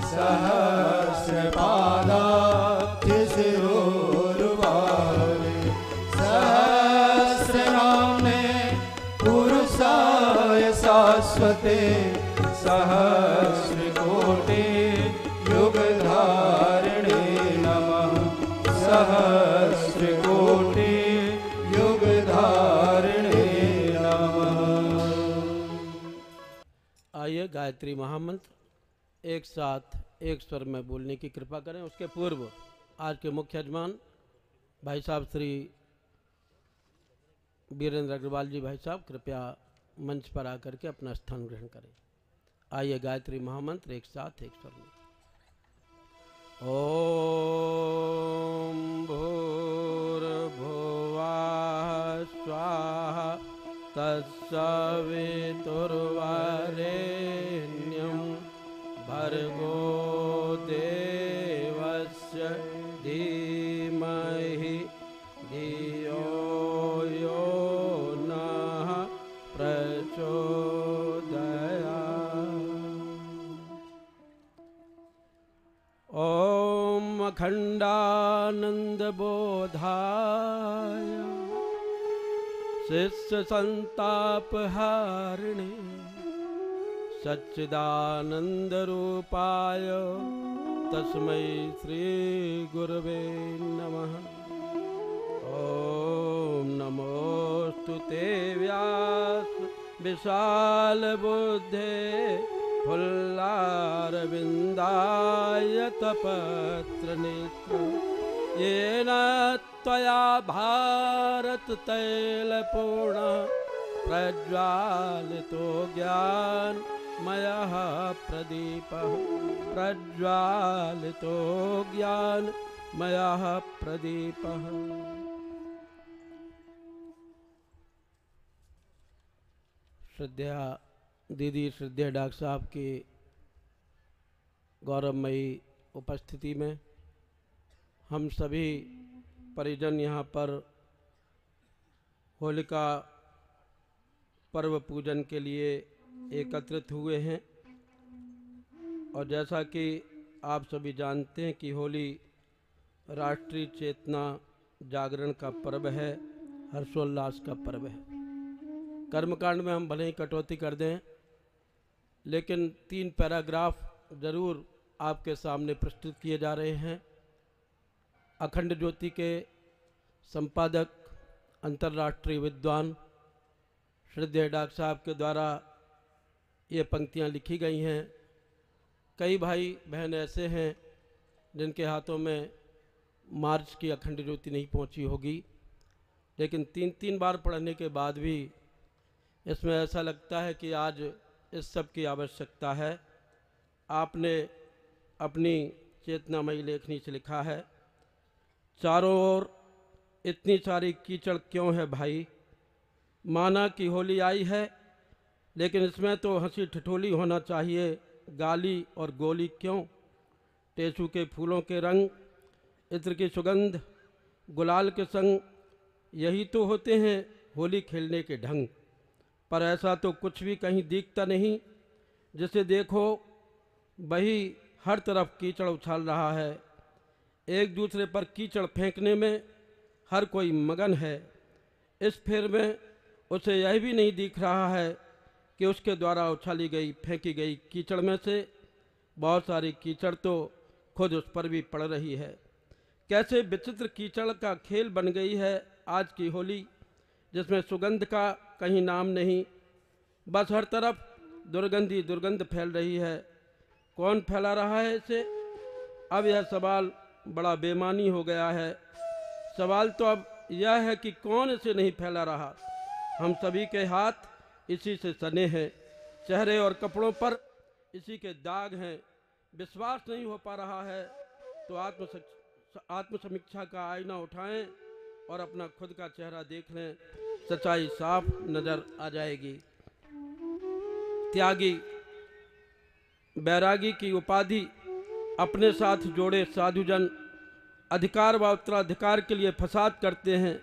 सहस्रपादाक्षिशिरोरुबाहुवे सहस्रनाम्ने पुरुषाय शाश्वते सहस्रकोटि युगधारिणे नमः सहस्रकोटि युगधारिणे नमः। आइए गायत्री महामंत्र एक साथ एक स्वर में बोलने की कृपा करें। उसके पूर्व आज के मुख्य यजमान भाई साहब श्री वीरेंद्र अग्रवाल जी भाई साहब कृपया मंच पर आकर के अपना स्थान ग्रहण करें। आइए गायत्री महामंत्र एक साथ एक स्वर में। ओम भूर्भुवः स्वाहा तत्सवितुर्वरेण्यं भर्गो देवस्य धीमहि धियो यो नः प्रचोदयात्। ॐ अखण्डानन्दबोधाय शिष्य संतापहारिणे सच्चिदानंद रूपाय तस्मै श्री गुरवे नमः। ओम नमोस्तु ते व्यास विशाल बुद्धे फुल्लारविन्दायतपत्र नेत्र येन त्वया भारत तैलपूर्ण प्रज्वालितो ज्ञानमयः प्रदीपः प्रज्वालितो ज्ञानमयः प्रदीपः। श्रद्धेय दीदी श्रद्धेय डॉक्टर साहब की गौरवमयी उपस्थिति में हम सभी परिजन यहाँ पर होलिका पर्व पूजन के लिए एकत्रित हुए हैं। और जैसा कि आप सभी जानते हैं कि होली राष्ट्रीय चेतना जागरण का पर्व है, हर्षोल्लास का पर्व है। कर्मकांड में हम भले ही कटौती कर दें, लेकिन 3 पैराग्राफ ज़रूर आपके सामने प्रस्तुत किए जा रहे हैं। अखंड ज्योति के संपादक अंतर्राष्ट्रीय विद्वान श्रद्धेय डॉक्टर साहब के द्वारा ये पंक्तियाँ लिखी गई हैं। कई भाई बहन ऐसे हैं जिनके हाथों में मार्च की अखंड ज्योति नहीं पहुंची होगी, लेकिन 3 बार पढ़ने के बाद भी इसमें ऐसा लगता है कि आज इस सब की आवश्यकता है। आपने अपनी चेतनामयी लेखनी से लिखा है, चारों ओर इतनी सारी कीचड़ क्यों है भाई, माना कि होली आई है लेकिन इसमें तो हंसी ठिठोली होना चाहिए, गाली और गोली क्यों। टेसू के फूलों के रंग, इत्र की सुगंध, गुलाल के संग, यही तो होते हैं होली खेलने के ढंग। पर ऐसा तो कुछ भी कहीं दिखता नहीं, जिसे देखो वही हर तरफ कीचड़ उछाल रहा है। एक दूसरे पर कीचड़ फेंकने में हर कोई मगन है। इस फेर में उसे यह भी नहीं दिख रहा है कि उसके द्वारा उछाली गई फेंकी गई कीचड़ में से बहुत सारी कीचड़ तो खुद उस पर भी पड़ रही है। कैसे विचित्र कीचड़ का खेल बन गई है आज की होली, जिसमें सुगंध का कहीं नाम नहीं, बस हर तरफ दुर्गंधी दुर्गंध फैल रही है। कौन फैला रहा है इसे? अब यह सवाल बड़ा बेमानी हो गया है। सवाल तो अब यह है कि कौन इसे नहीं फैला रहा। हम सभी के हाथ इसी से सने हैं, चेहरे और कपड़ों पर इसी के दाग हैं। विश्वास नहीं हो पा रहा है तो आत्मसमीक्षा का आईना उठाएं और अपना खुद का चेहरा देख लें, सच्चाई साफ नजर आ जाएगी। त्यागी बैरागी की उपाधि अपने साथ जोड़े साधुजन अधिकार व उत्तराधिकार के लिए फसाद करते हैं।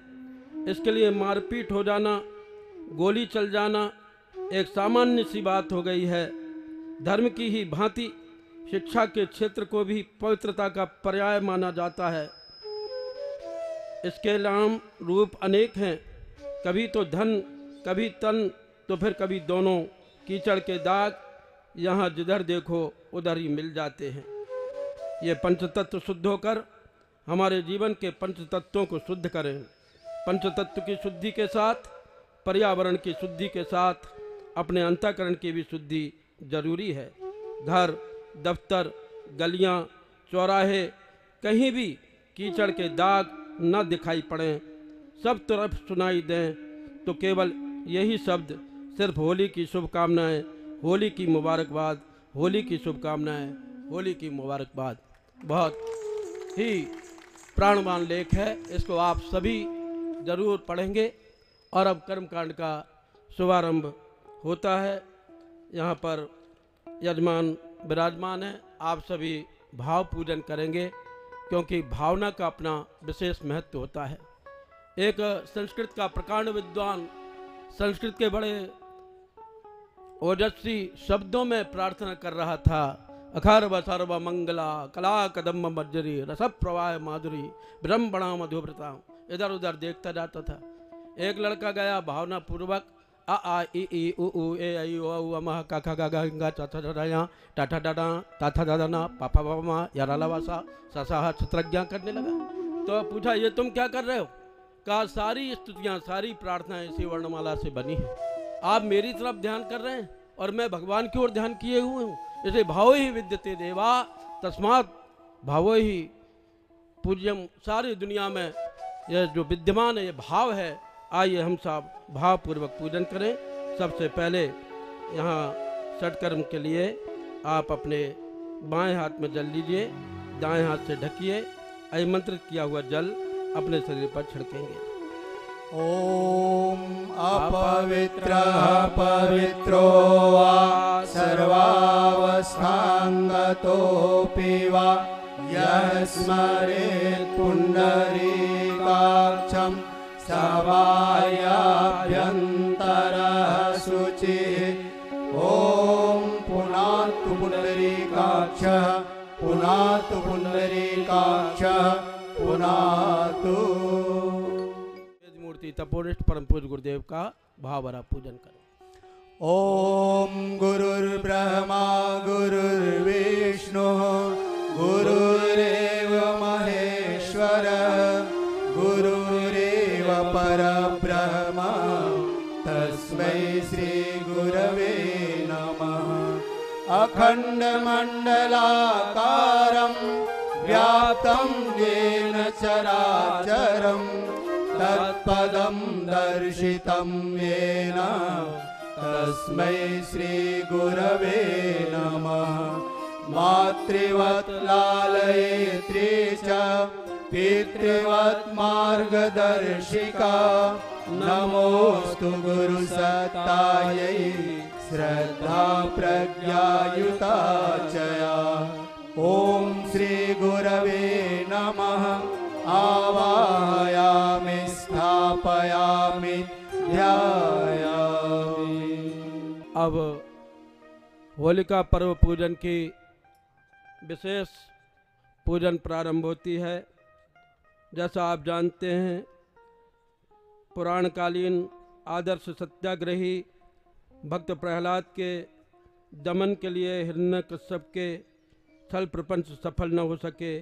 इसके लिए मारपीट हो जाना, गोली चल जाना एक सामान्य सी बात हो गई है। धर्म की ही भांति शिक्षा के क्षेत्र को भी पवित्रता का पर्याय माना जाता है। इसके नाम रूप अनेक हैं, कभी तो धन, कभी तन, तो फिर कभी दोनों। कीचड़ के दाग यहाँ जिधर देखो उधर ही मिल जाते हैं। ये पंचतत्व शुद्ध होकर हमारे जीवन के पंचतत्वों को शुद्ध करें। पंचतत्व की शुद्धि के साथ पर्यावरण की शुद्धि के साथ अपने अंतःकरण की भी शुद्धि जरूरी है। घर, दफ्तर, गलियां, चौराहे, कहीं भी कीचड़ के दाग न दिखाई पड़ें, सब तरफ सुनाई दें, तो केवल यही शब्द सिर्फ होली की शुभकामनाएं, होली की मुबारकबाद, होली की शुभकामनाएं, होली की मुबारकबाद। बहुत ही प्राणवान लेख है, इसको आप सभी जरूर पढ़ेंगे। और अब कर्मकांड का शुभारंभ होता है। यहाँ पर यजमान विराजमान है, आप सभी भाव पूजन करेंगे, क्योंकि भावना का अपना विशेष महत्व होता है। एक संस्कृत का प्रकांड विद्वान संस्कृत के बड़े ओजस्वी शब्दों में प्रार्थना कर रहा था। अखारव सर्व मंगला कला कदम मज्जरी रस प्रवाह माधुरी ब्रह्मणा मधुव्रता। इधर उधर देखता जाता था। एक लड़का गया भावना पूर्वक आ आ ई ई उ उ ए आई ओ उ अम का खा गा गा चा चा चा या टा टा डा ता था दा ना पापा पापा यारा लवासा सा चित्रज्ञा करने लगा। तो पूछा, ये तुम क्या कर रहे हो? कहा, सारी स्तुतियाँ, सारी प्रार्थनाएं इसी वर्णमाला से बनी है। आप मेरी तरफ ध्यान कर रहे हैं और मैं भगवान की ओर ध्यान किए हुए हूँ। इसे भावो ही विद्यते देवा तस्मात् भावो ही पूज्यम। सारी दुनिया में यह जो विद्यमान है, ये भाव है। आइए हम सब भावपूर्वक पूजन करें। सबसे पहले यहाँ षटकर्म के लिए आप अपने बाएं हाथ में जल लीजिए, दाएं हाथ से ढकिए। आमंत्रित किया हुआ जल अपने शरीर पर छिड़केंगे। ओम अपवित्रः पवित्रो वा सर्वावस्थांगतोऽपि वा यः स्मरेत् पुण्डरीकाक्षं सवायाभ्यन्तरः शुचिः। ओम पुनातु पुण्डरीकाक्षः पुनातु पुण्डरीकाक्षः पुनातु। मूर्ति तपोनिष्ठ परम पूज्य गुरुदेव का भाव भरा पूजन करें। ओम गुरुर्ब्रह्मा गुरुर्विष्णु गुरुरेव महेश्वर गुरुरेव परब्रह्म तस्मै श्री गुरवे नमः। अखंडमंडलाकारं व्याप्तं येन चराचरं तत्पदं दर्शितं येन तस्मै श्री गुरवे नमः। मातृवत् लालयित्री च पितृवत् मार्गदर्शिका नमोस्तु गुरुसत्तायै श्रद्धा प्रज्ञायुता चया। ओम श्री गुरवे नमः। आवाहयामि स्थापयामि ध्यायामि। अब होलिका पर्व पूजन की विशेष पूजन प्रारंभ होती है। जैसा आप जानते हैं, पुराणकालीन आदर्श सत्याग्रही भक्त प्रहलाद के दमन के लिए हिरण्यकश्यप के छल प्रपंच सफल न हो सके,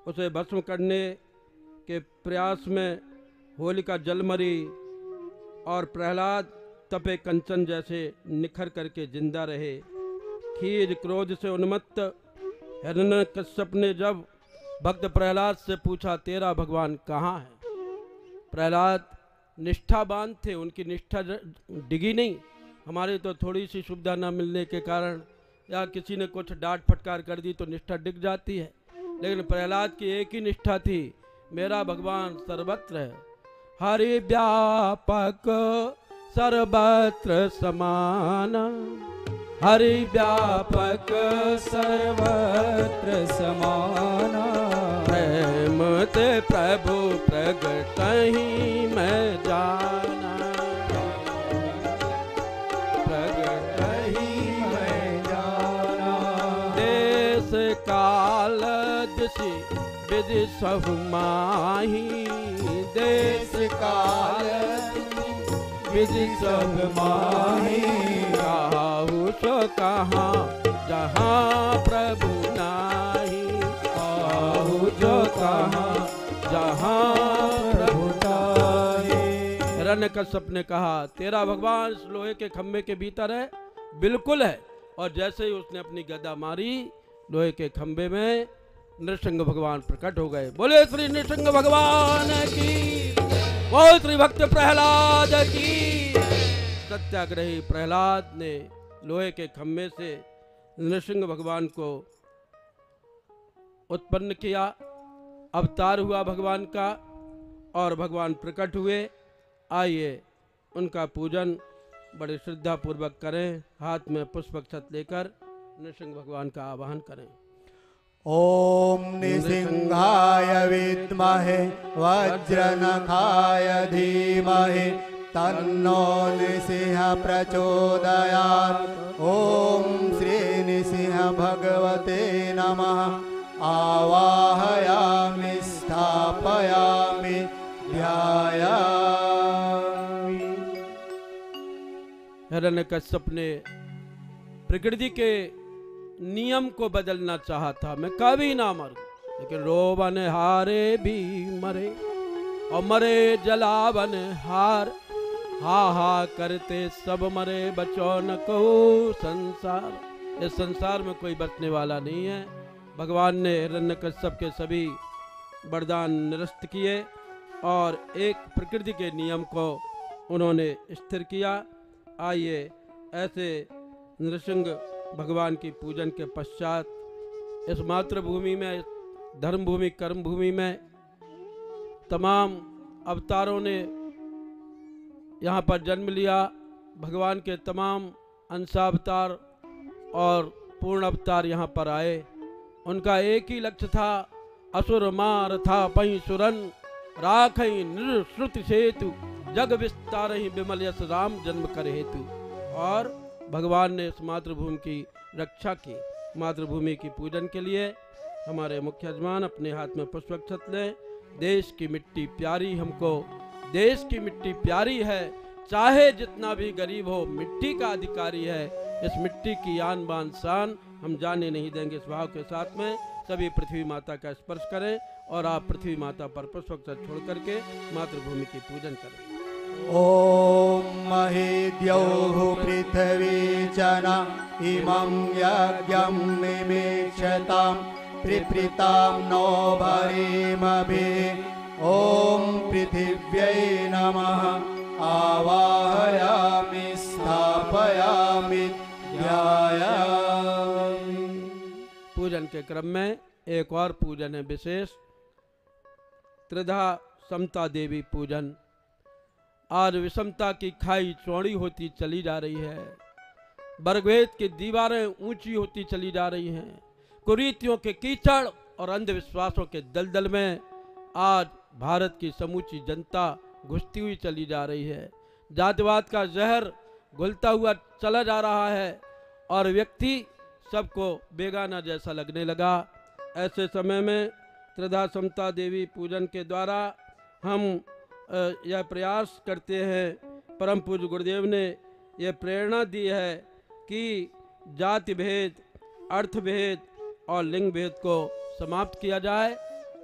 उसे भस्म करने के प्रयास में होलिका जलमरी और प्रहलाद तपे कंचन जैसे निखर करके जिंदा रहे। खीज क्रोध से उन्मत्त हिरण्यकश्यप ने जब भक्त प्रहलाद से पूछा, तेरा भगवान कहाँ है? प्रहलाद निष्ठावान थे, उनकी निष्ठा डिगी नहीं। हमारे तो थोड़ी सी सुविधा न मिलने के कारण या किसी ने कुछ डांट फटकार कर दी तो निष्ठा डिग जाती है। लेकिन प्रहलाद की एक ही निष्ठा थी, मेरा भगवान सर्वत्र है। हरि व्यापक सर्वत्र समान, हरि व्यापक सर्वत्र समान। प्रेम ते प्रभु प्रगट ही मैं जाना, प्रगट ही मैं जाना। काल दिशि विधि सहु माही, देश काल विधि सब माही, काहू सो कहाँ जहाँ प्रभु नाही, काहू जो कहाँ जहाँ प्रभु नाही। हिरण्यकश्यप ने कहा तेरा भगवान इस लोहे के खंभे के भीतर है। बिल्कुल है। और जैसे ही उसने अपनी गदा मारी, लोहे के खंभे में नृसिंह भगवान प्रकट हो गए। बोले श्री नृसिंह भगवान की, बोल श्री भक्त प्रहलाद की। सत्याग्रही प्रहलाद ने लोहे के खंभे से नृसिंह भगवान को उत्पन्न किया। अवतार हुआ भगवान का और भगवान प्रकट हुए। आइए उनका पूजन बड़े श्रद्धा पूर्वक करें। हाथ में पुष्पक्षत लेकर नृसिंह भगवान का आवाहन करें। ओम नृसिंहाय विद्महे वज्रनखाय धीमहि तन्नो नृसिंह प्रचोदयात्। ओम श्री नृसिंह भगवते नमः। आवाहयामि स्थापयामि ध्यायामि। हिरण्यकश्यप ने प्रकृति के नियम को बदलना चाहा था, मैं कभी ना मरूं, लेकिन रोवन हारे भी मरे और मरे जलावन हार। हा हा करते सब मरे, बचो न कहो संसार। इस संसार में कोई बचने वाला नहीं है। भगवान ने हिरण्यकश्यप के सभी वरदान निरस्त किए और एक प्रकृति के नियम को उन्होंने स्थिर किया। आइए ऐसे नृसिंह भगवान की पूजन के पश्चात इस मातृभूमि में, इस धर्मभूमि कर्मभूमि में तमाम अवतारों ने यहाँ पर जन्म लिया। भगवान के तमाम अंशावतार और पूर्ण अवतार यहाँ पर आए। उनका एक ही लक्ष्य था, असुर मार था पही सुरन, राखई निश्रुति सेतु, जग विस्तार ही विमल यश राम जन्म कर हेतु। और भगवान ने इस मातृभूमि की रक्षा की। मातृभूमि की पूजन के लिए हमारे मुख्य यजमान अपने हाथ में पुष्पक्षत लें। देश की मिट्टी प्यारी हमको, देश की मिट्टी प्यारी है, चाहे जितना भी गरीब हो मिट्टी का अधिकारी है। इस मिट्टी की आन बान शान हम जाने नहीं देंगे। इस भाव के साथ में सभी पृथ्वी माता का स्पर्श करें और आप पृथ्वी माता पर पुष्पक्षत छोड़ करके मातृभूमि की पूजन करें। ओम महीद्यौः पृथ्वी जना इमं यज्ञं निमीक्षतां प्रीप्रीतां नो भरीमभिः। ओम पृथिव्यै नमः। आवाहयामि स्थापयामि ध्यायामि। पूजन के क्रम में एक और पूजन है विशेष, त्रिधा समता देवी पूजन। आज विषमता की खाई चौड़ी होती चली जा रही है। वर्गभेद की दीवारें ऊंची होती चली जा रही हैं। कुरीतियों के कीचड़ और अंधविश्वासों के दलदल में आज भारत की समूची जनता घुसती हुई चली जा रही है। जातिवाद का जहर घुलता हुआ चला जा रहा है और व्यक्ति सबको बेगाना जैसा लगने लगा। ऐसे समय में त्रिधा समता देवी पूजन के द्वारा हम यह प्रयास करते हैं। परम पूज्य गुरुदेव ने यह प्रेरणा दी है कि जाति भेद, अर्थ भेद और लिंग भेद को समाप्त किया जाए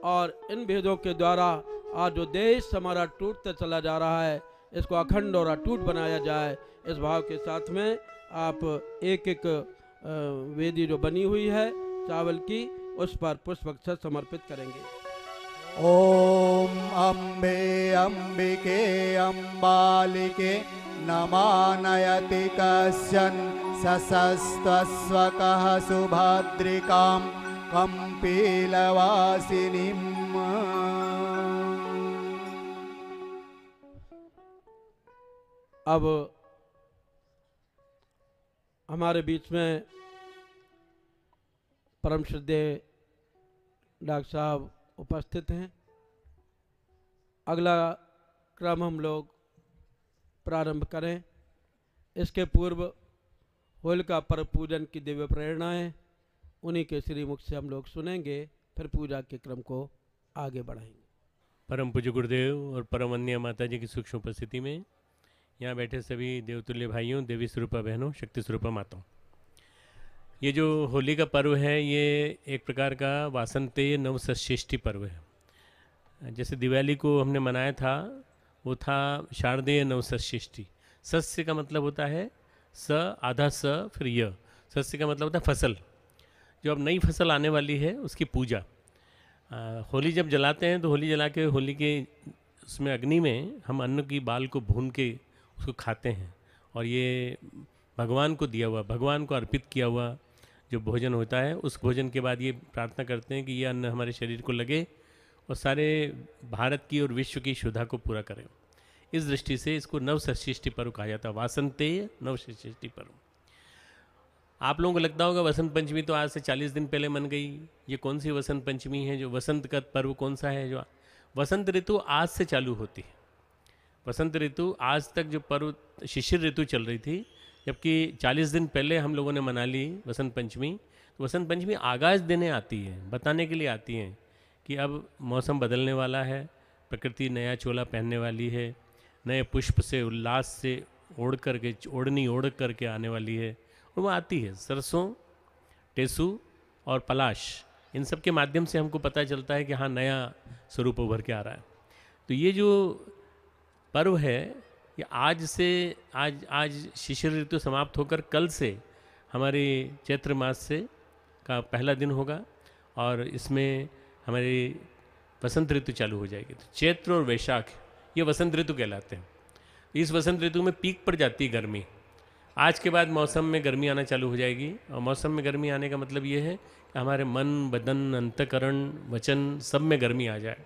और इन भेदों के द्वारा आज जो देश हमारा टूटता चला जा रहा है इसको अखंड और अटूट बनाया जाए। इस भाव के साथ में आप एक एक वेदी जो बनी हुई है चावल की, उस पर पुष्पक्षत समर्पित करेंगे। ओम अम्बे अम्बिके अम्बालिके नमानयति कश्चन सशस्त्वस्वकः सुभद्रिकां कम्पीलवासिनीम्। अब हमारे बीच में परम श्रद्धेय डॉक्टर साहब उपस्थित हैं। अगला क्रम हम लोग प्रारंभ करें। इसके पूर्व होलिका पर्व पूजन की दिव्य प्रेरणाएं उन्हीं के श्रीमुख से हम लोग सुनेंगे, फिर पूजा के क्रम को आगे बढ़ाएंगे। परम पूज्य गुरुदेव और परम वंदनीय माता जी की सूक्ष्म उपस्थिति में यहाँ बैठे सभी देवतुल्य भाइयों, देवी स्वरूपा बहनों, शक्ति स्वरूपा माताओं, ये जो होली का पर्व है ये एक प्रकार का वासंतेय नवसृष्टि पर्व है। जैसे दिवाली को हमने मनाया था वो था शारदीय नवसृष्टि। सस्य का मतलब होता है स आधा स फिर य। सस्य का मतलब होता है फसल, जो अब नई फसल आने वाली है उसकी पूजा। होली जब जलाते हैं तो होली जला के होली के उसमें अग्नि में हम अन्न की बाल को भून के उसको खाते हैं, और ये भगवान को दिया हुआ, भगवान को अर्पित किया हुआ जो भोजन होता है, उस भोजन के बाद ये प्रार्थना करते हैं कि ये अन्न हमारे शरीर को लगे और सारे भारत की और विश्व की शुद्धा को पूरा करें। इस दृष्टि से इसको नवसृष्टि पर्व कहा जाता है, वासंतेय नवसृष्टि पर्व। आप लोगों को लगता होगा वसंत पंचमी तो आज से 40 दिन पहले मन गई, ये कौन सी वसंत पंचमी है? जो वसंत का पर्व कौन सा है? जो वसंत ऋतु आज से चालू होती है। वसंत ऋतु आज तक जो पर्व शिशिर ऋतु चल रही थी, जबकि 40 दिन पहले हम लोगों ने मना ली वसंत पंचमी। तो वसंत पंचमी आगाज देने आती है, बताने के लिए आती है कि अब मौसम बदलने वाला है, प्रकृति नया चोला पहनने वाली है, नए पुष्प से उल्लास से ओढ़नी ओढ़ करके आने वाली है। और वो आती है सरसों, टेसू और पलाश, इन सब के माध्यम से हमको पता चलता है कि हाँ नया स्वरूप उभर के आ रहा है। तो ये जो पर्व है ये आज से आज शिशिर ऋतु समाप्त होकर कल से हमारे चैत्र मास से का पहला दिन होगा, और इसमें हमारी वसंत ऋतु चालू हो जाएगी। तो चैत्र और वैशाख ये वसंत ऋतु कहलाते हैं। इस वसंत ऋतु में पीक पर जाती है गर्मी। आज के बाद मौसम में गर्मी आना चालू हो जाएगी, और मौसम में गर्मी आने का मतलब ये है कि हमारे मन, बदन, अंतकरण, वचन सब में गर्मी आ जाए।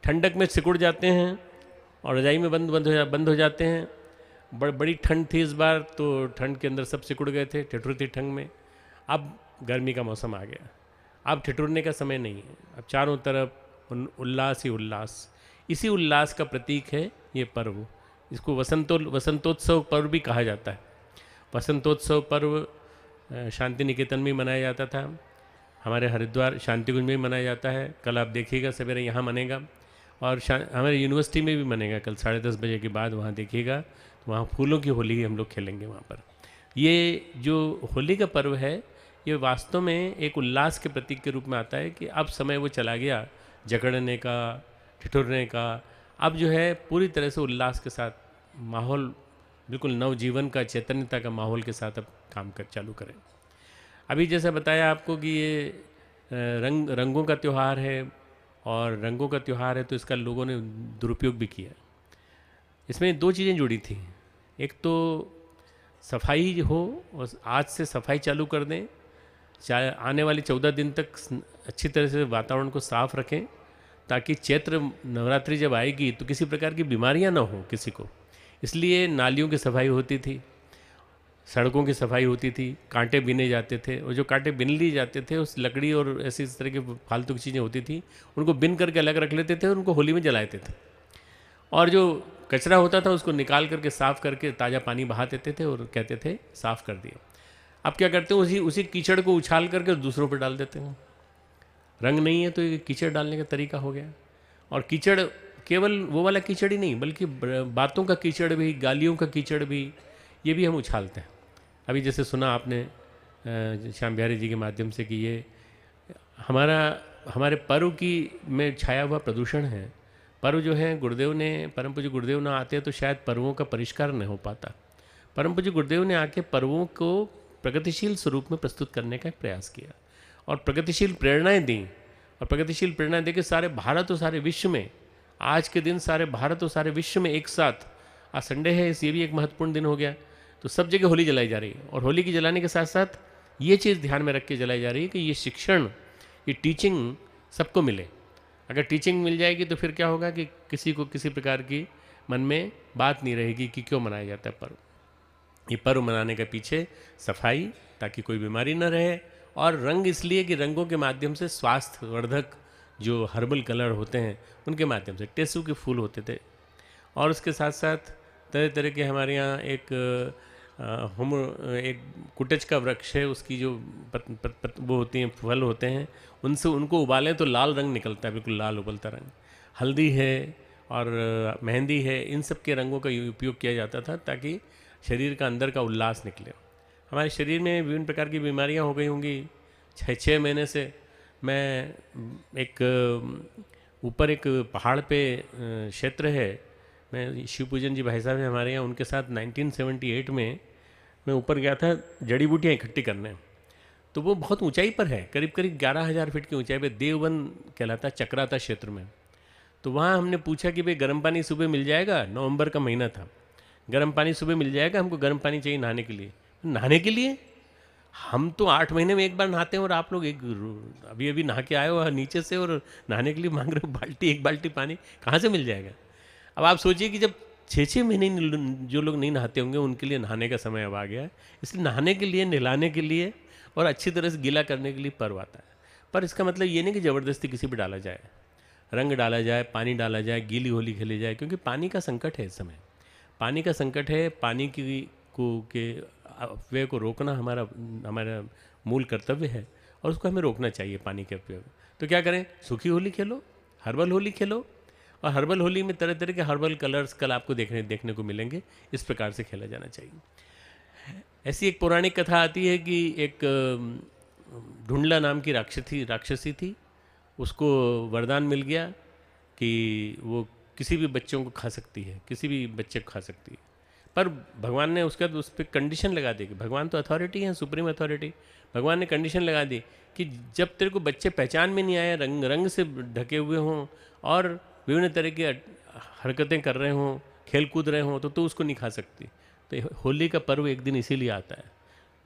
ठंडक में सिकुड़ जाते हैं और रजाई में बंद हो जाते हैं। बड़ी ठंड थी इस बार, तो ठंड के अंदर सब सिकुड़ गए थे, ठिठुरती ठंड में। अब गर्मी का मौसम आ गया, अब ठिठुरने का समय नहीं है, अब चारों तरफ उल्लास ही उल्लास। इसी उल्लास का प्रतीक है ये पर्व। इसको वसंतोत्सव पर्व भी कहा जाता है। वसंतोत्सव पर्व शांति निकेतन में मनाया जाता था, हमारे हरिद्वार शांति कुंज में भी मनाया जाता है। कल आप देखिएगा सवेरे यहाँ मनेगा, और हमारे यूनिवर्सिटी में भी मनेगा कल 10:30 बजे के बाद। वहाँ देखिएगा तो वहाँ फूलों की होली हम लोग खेलेंगे वहाँ पर। ये जो होली का पर्व है ये वास्तव में एक उल्लास के प्रतीक के रूप में आता है कि अब समय वो चला गया जकड़ने का, ठिठुरने का। अब जो है पूरी तरह से उल्लास के साथ माहौल, बिल्कुल नवजीवन का, चैतन्यता का माहौल के साथ अब काम चालू करें। अभी जैसा बताया आपको कि ये रंगों का त्यौहार है, और रंगों का त्यौहार है तो इसका लोगों ने दुरुपयोग भी किया। इसमें दो चीज़ें जुड़ी थी, एक तो सफाई हो, और आज से सफाई चालू कर दें, चाहे आने वाले 14 दिन तक अच्छी तरह से वातावरण को साफ रखें, ताकि चैत्र नवरात्रि जब आएगी तो किसी प्रकार की बीमारियां ना हो किसी को। इसलिए नालियों की सफाई होती थी, सड़कों की सफाई होती थी, कांटे बिने जाते थे, और जो कांटे बिन लिए जाते थे उस लकड़ी और ऐसी इस तरह की फालतू की चीज़ें होती थी, उनको बिन करके अलग रख लेते थे और उनको होली में जलाते थे। और जो कचरा होता था उसको निकाल करके साफ़ करके ताज़ा पानी बहा देते थे और कहते थे साफ़ कर दिए। अब क्या करते हैं, उसी कीचड़ को उछाल करके दूसरों पर डाल देते हैं। रंग नहीं है तो ये कीचड़ डालने का तरीका हो गया। और कीचड़ केवल वो वाला कीचड़ ही नहीं, बल्कि बातों का कीचड़ भी, गालियों का कीचड़ भी, ये भी हम उछालते हैं। अभी जैसे सुना आपने श्याम बिहारी जी के माध्यम से कि ये हमारे पर्व की में छाया हुआ प्रदूषण है। पर्व जो है गुरुदेव ने, परम पूज्य गुरुदेव ना आते तो शायद पर्वों का परिष्कार नहीं हो पाता। परम पूज्य गुरुदेव ने आके पर्वों को प्रगतिशील स्वरूप में प्रस्तुत करने का प्रयास किया, और प्रगतिशील प्रेरणाएँ दी, और प्रगतिशील प्रेरणाएँ दे के सारे भारत और सारे विश्व में, आज के दिन सारे भारत और सारे विश्व में एक साथ, आज संडे है, ये भी एक महत्वपूर्ण दिन हो गया, तो सब जगह होली जलाई जा रही है। और होली की जलाने के साथ साथ ये चीज़ ध्यान में रख के जलाई जा रही है कि ये शिक्षण, ये टीचिंग सबको मिले। अगर टीचिंग मिल जाएगी तो फिर क्या होगा कि किसी को किसी प्रकार की मन में बात नहीं रहेगी कि क्यों मनाया जाता है पर्व। ये पर्व मनाने के पीछे सफाई, ताकि कोई बीमारी न रहे, और रंग इसलिए कि रंगों के माध्यम से स्वास्थ्य वर्धक जो हर्बल कलर होते हैं उनके माध्यम से, टेसू के फूल होते थे, और उसके साथ साथ तरह तरह के हमारे यहाँ एक हम एक कुटच का वृक्ष है, उसकी जो वो होती हैं, फल होते हैं, उनसे उनको उबालें तो लाल रंग निकलता है, बिल्कुल लाल उबलता रंग। हल्दी है और मेहंदी है, इन सब के रंगों का उपयोग किया जाता था ताकि शरीर का अंदर का उल्लास निकले। हमारे शरीर में विभिन्न प्रकार की बीमारियां हो गई होंगी। 6 महीने से मैं एक ऊपर एक पहाड़ पे क्षेत्र है, मैं शिव पूजन जी भाई साहब हैं हमारे यहाँ, उनके साथ 1978 में मैं ऊपर गया था जड़ी बूटियाँ इकट्ठी करने। तो वो बहुत ऊंचाई पर है, करीब करीब 11,000 फीट की ऊंचाई पे, देववन कहलाता, चक्राता क्षेत्र में। तो वहाँ हमने पूछा कि भाई गर्म पानी सुबह मिल जाएगा, नवंबर का महीना था, गर्म पानी सुबह मिल जाएगा, हमको गर्म पानी चाहिए नहाने के लिए। नहाने के लिए हम तो 8 महीने में एक बार नहाते हैं और आप लोग अभी अभी नहा के आए हो नीचे से और नहाने के लिए मांग रहे हो एक बाल्टी पानी, कहाँ से मिल जाएगा। अब आप सोचिए कि जब 6 महीने जो लोग नहीं नहाते होंगे उनके लिए नहाने का समय अब आ गया है। इसलिए नहाने के लिए, नहलाने के लिए और अच्छी तरह से गीला करने के लिए पर्व आता है। पर इसका मतलब ये नहीं कि ज़बरदस्ती किसी पर डाला जाए, रंग डाला जाए, पानी डाला जाए, गीली होली खेली जाए, क्योंकि पानी का संकट है इस समय, पानी का संकट है। पानी के अपव्यय को रोकना हमारा मूल कर्तव्य है और उसको हमें रोकना चाहिए, पानी के अपव्यय। तो क्या करें, सूखी होली खेलो, हर्बल होली खेलो, और हर्बल होली में तरह तरह के हर्बल कलर्स कल आपको देखने को मिलेंगे। इस प्रकार से खेला जाना चाहिए। ऐसी एक पौराणिक कथा आती है कि एक ढूंढला नाम की राक्षसी थी, उसको वरदान मिल गया कि वो किसी भी बच्चों को खा सकती है, किसी भी बच्चे को खा सकती है। पर भगवान ने उसके बाद उस पर कंडीशन लगा दी कि भगवान तो अथॉरिटी है, सुप्रीम अथॉरिटी। भगवान ने कंडीशन लगा दी कि जब तेरे को बच्चे पहचान में नहीं आए, रंग से ढके हुए हों और विभिन्न तरह की हरकतें कर रहे हों, खेल कूद रहे हों, तो उसको नहीं खा सकती। तो होली का पर्व एक दिन इसीलिए आता है,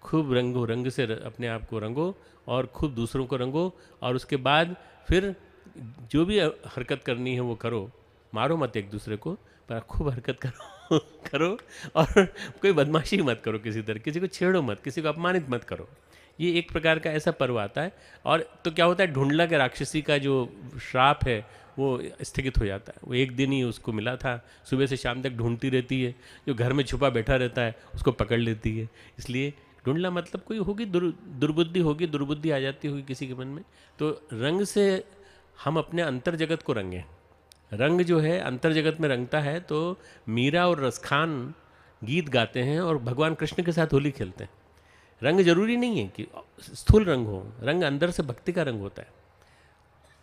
खूब रंगो, रंग से अपने आप को रंगो और खूब दूसरों को रंगो, और उसके बाद फिर जो भी हरकत करनी है वो करो। मारो मत एक दूसरे को, पर खूब हरकत करो और कोई बदमाशी मत करो, किसी तरह किसी को छेड़ो मत, किसी को अपमानित मत करो। ये एक प्रकार का ऐसा पर्व आता है। और तो क्या होता है, ढूंढला के राक्षसी का जो श्राप है वो स्थगित हो जाता है। वो एक दिन ही उसको मिला था, सुबह से शाम तक ढूंढती रहती है, जो घर में छुपा बैठा रहता है उसको पकड़ लेती है। इसलिए ढूंढला मतलब कोई होगी दुर्बुद्धि होगी, दुर्बुद्धि आ जाती होगी किसी के मन में। तो रंग से हम अपने अंतर जगत को रंगें। रंग जो है अंतर जगत में रंगता है। तो मीरा और रसखान गीत गाते हैं और भगवान कृष्ण के साथ होली खेलते हैं। रंग जरूरी नहीं है कि स्थूल रंग हो, रंग अंदर से भक्ति का रंग होता है,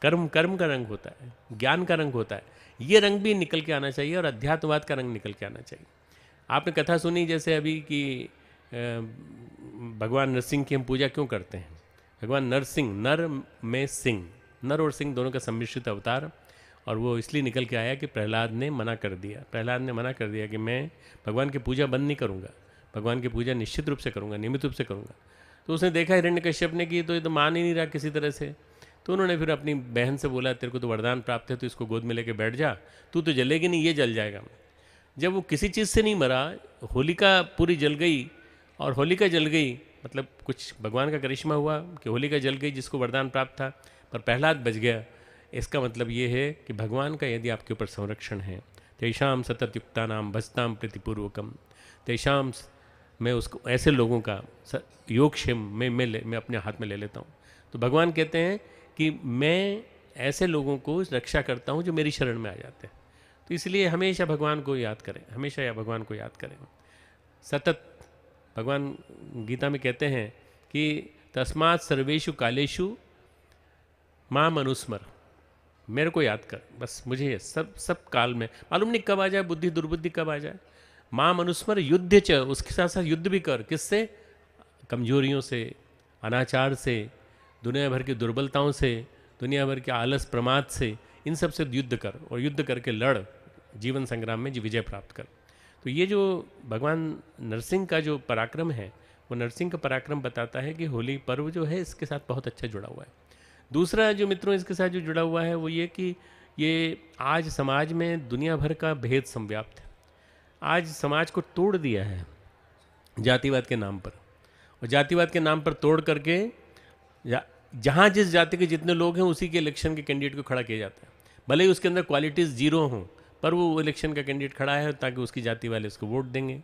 कर्म का रंग होता है, ज्ञान का रंग होता है। ये रंग भी निकल के आना चाहिए और अध्यात्मवाद का रंग निकल के आना चाहिए। आपने कथा सुनी जैसे अभी कि भगवान नरसिंह की हम पूजा क्यों करते हैं। भगवान नरसिंह, नर में सिंह, नर और सिंह दोनों का सम्मिश्रित अवतार, और वो इसलिए निकल के आया कि प्रहलाद ने मना कर दिया। प्रहलाद ने मना कर दिया कि मैं भगवान की पूजा बंद नहीं करूँगा, भगवान की पूजा निश्चित रूप से करूँगा, नियमित रूप से करूँगा। तो उसने देखा हिरण्यकश्यप ने कि तो ये तो मान ही नहीं रहा किसी तरह से। तो उन्होंने फिर अपनी बहन से बोला, तेरे को तो वरदान प्राप्त है, तो इसको गोद में लेके बैठ जा, तू तो जलेगी नहीं, ये जल जाएगा। जब वो किसी चीज़ से नहीं मरा, होलिका पूरी जल गई, और होलिका जल गई मतलब कुछ भगवान का करिश्मा हुआ कि होलिका जल गई जिसको वरदान प्राप्त था, पर प्रहलाद बच गया। इसका मतलब ये है कि भगवान का यदि आपके ऊपर संरक्षण है, तेषाम सतत युक्ता नाम भजताम प्रतिपूर्वकम, तेषाम, मैं उसको ऐसे लोगों का योगक्षेम मैं अपने हाथ में ले लेता हूँ। तो भगवान कहते हैं कि मैं ऐसे लोगों को रक्षा करता हूँ जो मेरी शरण में आ जाते हैं। तो इसलिए हमेशा भगवान को याद करें, हमेशा या भगवान को याद करें सतत। भगवान गीता में कहते हैं कि तस्मात् सर्वेषु कालेषु माम अनुस्मर, मेरे को याद कर, बस मुझे सब काल में, मालूम नहीं कब आ जाए बुद्धि दुर्बुद्धि कब आ जाए। माम अनुस्मर युद्ध च, उसके साथ साथ युद्ध भी कर। किससे? कमजोरियों से, अनाचार से, दुनिया भर की दुर्बलताओं से, दुनिया भर के आलस प्रमाद से, इन सब से युद्ध कर, और युद्ध करके लड़, जीवन संग्राम में विजय प्राप्त कर। तो ये जो भगवान नरसिंह का जो पराक्रम है, वो नरसिंह का पराक्रम बताता है कि होली पर्व जो है इसके साथ बहुत अच्छा जुड़ा हुआ है। दूसरा जो मित्रों इसके साथ जो जुड़ा हुआ है वो ये कि ये आज समाज में दुनिया भर का भेद संव्याप्त है। आज समाज को तोड़ दिया है जातिवाद के नाम पर, और जातिवाद के नाम पर तोड़ करके जहाँ जिस जाति के जितने लोग हैं उसी के इलेक्शन के कैंडिडेट को खड़ा किया जाता है। भले ही उसके अंदर क्वालिटीज़ जीरो हों, पर वो इलेक्शन का कैंडिडेट खड़ा है ताकि उसकी जाति वाले उसको वोट देंगे।